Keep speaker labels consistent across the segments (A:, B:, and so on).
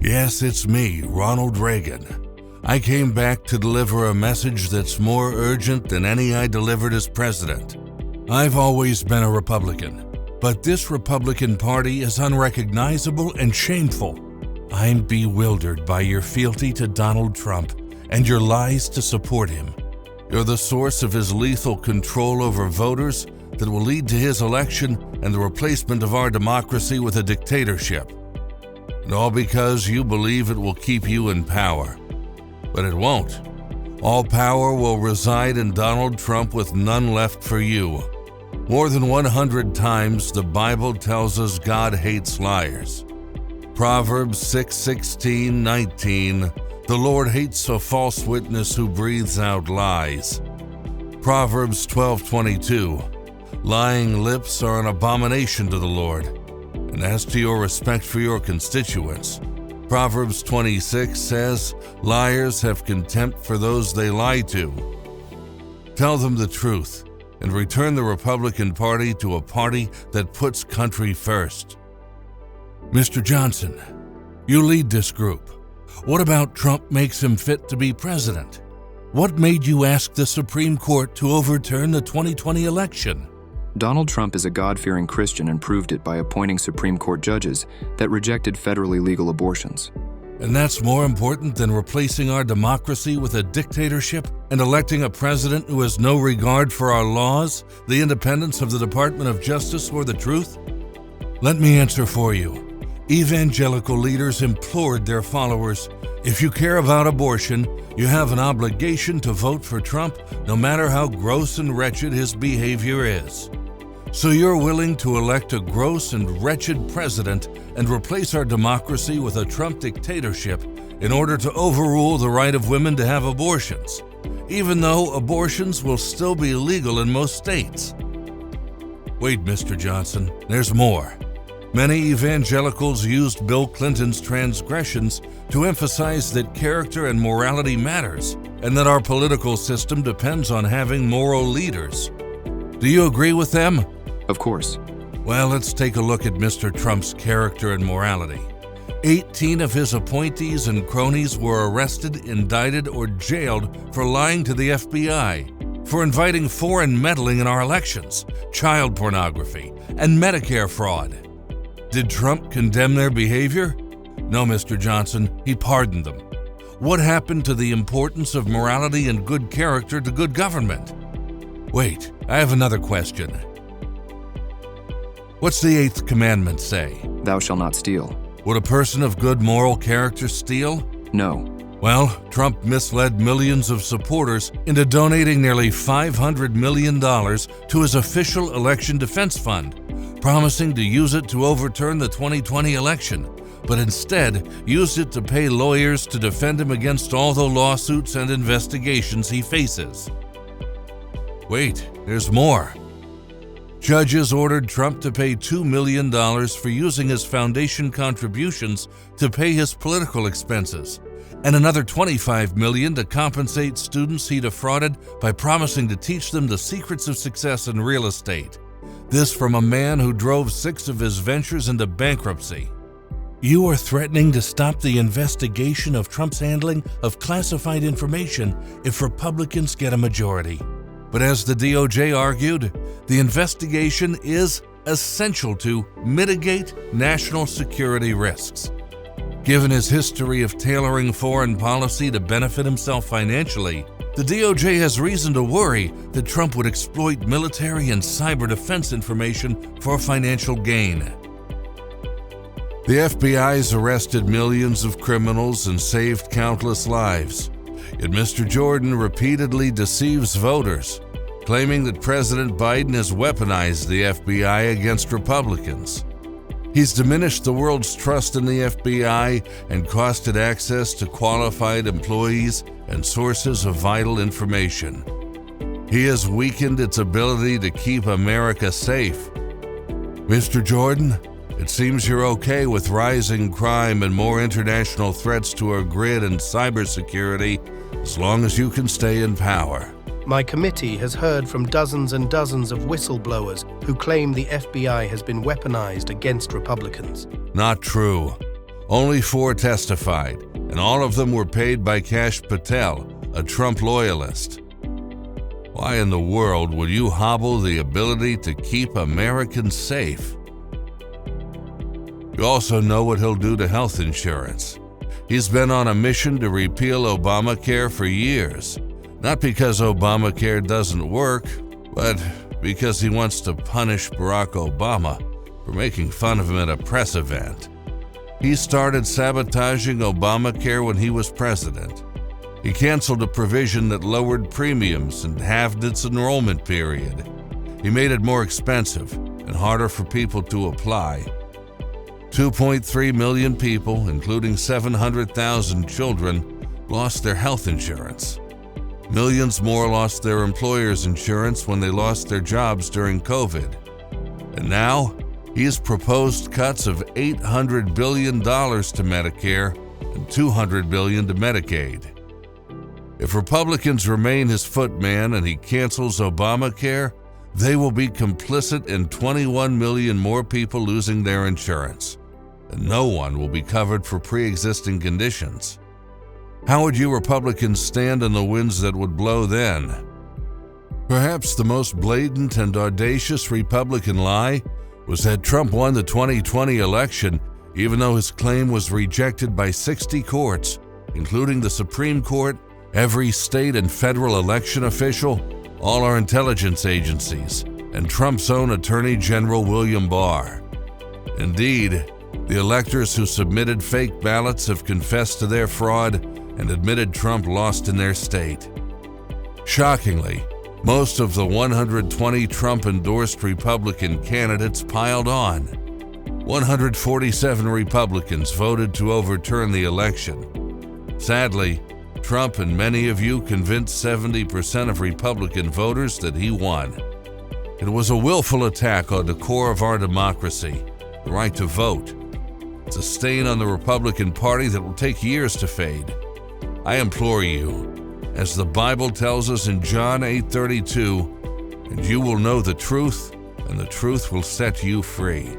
A: Yes, it's me, Ronald Reagan. I came back to deliver a message that's more urgent than any I delivered as president. I've always been a Republican, but this Republican Party is unrecognizable and shameful. I'm bewildered by your fealty to Donald Trump and your lies to support him. You're the source of his lethal control over voters that will lead to his election and the replacement of our democracy with a dictatorship. And all because you believe it will keep you in power. But it won't. All power will reside in Donald Trump with none left for you. More than 100 times the Bible tells us God hates liars. Proverbs 6:16-19, the Lord hates a false witness who breathes out lies. Proverbs 12:22, lying lips are an abomination to the Lord. And as to your respect for your constituents, Proverbs 26 says, liars have contempt for those they lie to. Tell them the truth and return the Republican Party to a party that puts country first. Mr. Johnson, you lead this group. What about Trump makes him fit to be president? What made you ask the Supreme Court to overturn the 2020 election?
B: Donald Trump is a God-fearing Christian and proved it by appointing Supreme Court judges that rejected federally legal abortions.
A: And that's more important than replacing our democracy with a dictatorship and electing a president who has no regard for our laws, the independence of the Department of Justice, or the truth? Let me answer for you. Evangelical leaders implored their followers, if you care about abortion, you have an obligation to vote for Trump, no matter how gross and wretched his behavior is. So you're willing to elect a gross and wretched president and replace our democracy with a Trump dictatorship in order to overrule the right of women to have abortions, even though abortions will still be legal in most states. Wait, Mr. Johnson, there's more. Many evangelicals used Bill Clinton's transgressions to emphasize that character and morality matters and that our political system depends on having moral leaders. Do you agree with them?
B: Of course.
A: Well, let's take a look at Mr. Trump's character and morality. 18 of his appointees and cronies were arrested, indicted, or jailed for lying to the FBI, for inviting foreign meddling in our elections, child pornography, and Medicare fraud. Did Trump condemn their behavior? No, Mr. Johnson, he pardoned them. What happened to the importance of morality and good character to good government? Wait, I have another question. What's the 8th commandment say?
B: Thou shalt not steal.
A: Would a person of good moral character steal?
B: No.
A: Well, Trump misled millions of supporters into donating nearly $500 million to his official election defense fund, promising to use it to overturn the 2020 election, but instead used it to pay lawyers to defend him against all the lawsuits and investigations he faces. Wait, there's more. Judges ordered Trump to pay $2 million for using his foundation contributions to pay his political expenses, and another $25 million to compensate students he defrauded by promising to teach them the secrets of success in real estate. This from a man who drove 6 of his ventures into bankruptcy. You are threatening to stop the investigation of Trump's handling of classified information if Republicans get a majority. But as the DOJ argued, the investigation is essential to mitigate national security risks. Given his history of tailoring foreign policy to benefit himself financially, the DOJ has reason to worry that Trump would exploit military and cyber defense information for financial gain. The FBI's arrested millions of criminals and saved countless lives. Yet Mr. Jordan repeatedly deceives voters, claiming that President Biden has weaponized the FBI against Republicans. He's diminished the world's trust in the FBI and costed access to qualified employees and sources of vital information. He has weakened its ability to keep America safe. Mr. Jordan, it seems you're okay with rising crime and more international threats to our grid and cybersecurity as long as you can stay in power.
C: My committee has heard from dozens and dozens of whistleblowers who claim the FBI has been weaponized against Republicans.
A: Not true. Only 4 testified, and all of them were paid by Kash Patel, a Trump loyalist. Why in the world would you hobble the ability to keep Americans safe? You also know what he'll do to health insurance. He's been on a mission to repeal Obamacare for years, not because Obamacare doesn't work, but because he wants to punish Barack Obama for making fun of him at a press event. He started sabotaging Obamacare when he was president. He canceled a provision that lowered premiums and halved its enrollment period. He made it more expensive and harder for people to apply. 2.3 million people, including 700,000 children, lost their health insurance. Millions more lost their employer's insurance when they lost their jobs during COVID. And now, he's proposed cuts of $800 billion to Medicare and $200 billion to Medicaid. If Republicans remain his footman and he cancels Obamacare, they will be complicit in 21 million more people losing their insurance, and no one will be covered for pre-existing conditions. How would you Republicans stand in the winds that would blow then? Perhaps the most blatant and audacious Republican lie was that Trump won the 2020 election even though his claim was rejected by 60 courts, including the Supreme Court, every state and federal election official, all our intelligence agencies, and Trump's own Attorney General William Barr. Indeed, the electors who submitted fake ballots have confessed to their fraud and admitted Trump lost in their state. Shockingly, most of the 120 Trump-endorsed Republican candidates piled on. 147 Republicans voted to overturn the election. Sadly, Trump and many of you convinced 70% of Republican voters that he won. It was a willful attack on the core of our democracy, the right to vote. It's a stain on the Republican Party that will take years to fade. I implore you, as the Bible tells us in John 8:32, and you will know the truth, and the truth will set you free.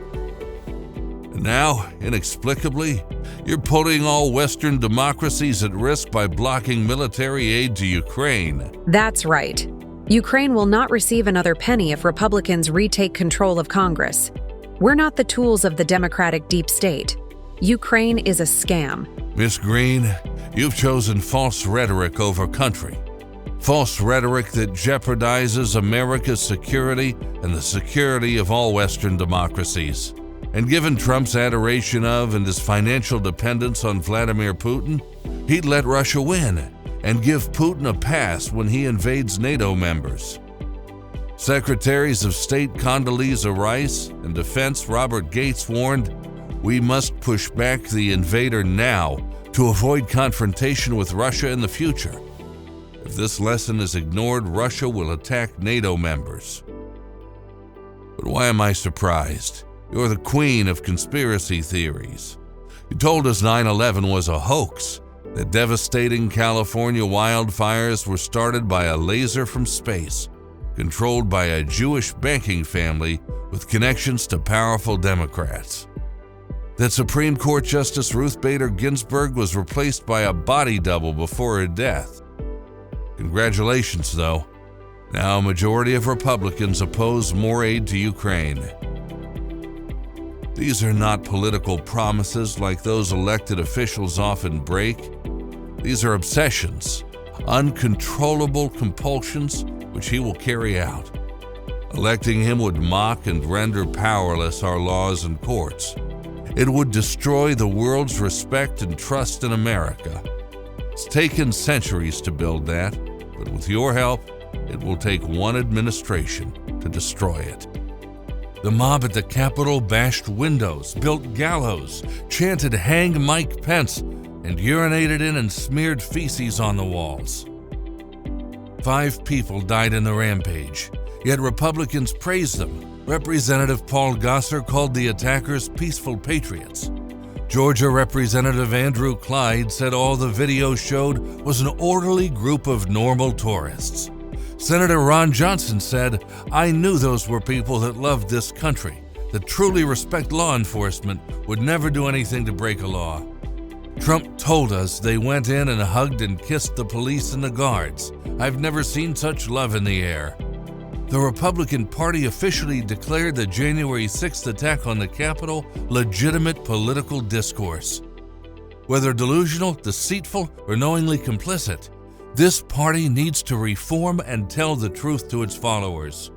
A: And now, inexplicably, you're putting all Western democracies at risk by blocking military aid to Ukraine.
D: That's right. Ukraine will not receive another penny if Republicans retake control of Congress. We're not the tools of the Democratic deep state. Ukraine is a scam.
A: Miss Green, you've chosen false rhetoric over country. False rhetoric that jeopardizes America's security and the security of all Western democracies. And given Trump's adoration of and his financial dependence on Vladimir Putin, he'd let Russia win and give Putin a pass when he invades NATO members. Secretaries of State Condoleezza Rice and Defense Robert Gates warned, we must push back the invader now to avoid confrontation with Russia in the future. If this lesson is ignored, Russia will attack NATO members. But why am I surprised? You're the queen of conspiracy theories. You told us 9/11 was a hoax, that devastating California wildfires were started by a laser from space, controlled by a Jewish banking family with connections to powerful Democrats. That Supreme Court Justice Ruth Bader Ginsburg was replaced by a body double before her death. Congratulations, though. Now a majority of Republicans oppose more aid to Ukraine. These are not political promises like those elected officials often break. These are obsessions, uncontrollable compulsions which he will carry out. Electing him would mock and render powerless our laws and courts. It would destroy the world's respect and trust in America. It's taken centuries to build that, but with your help, it will take one administration to destroy it. The mob at the Capitol bashed windows, built gallows, chanted "Hang Mike Pence," and urinated in and smeared feces on the walls. 5 people died in the rampage, yet Republicans praised them. Representative Paul Gosar called the attackers peaceful patriots. Georgia Representative Andrew Clyde said all the video showed was an orderly group of normal tourists. Senator Ron Johnson said, "I knew those were people that loved this country. that truly respect law enforcement would never do anything to break a law. Trump told us they went in and hugged and kissed the police and the guards. I've never seen such love in the air. The Republican Party officially declared the January 6th attack on the Capitol legitimate political discourse. Whether delusional, deceitful, or knowingly complicit, this party needs to reform and tell the truth to its followers.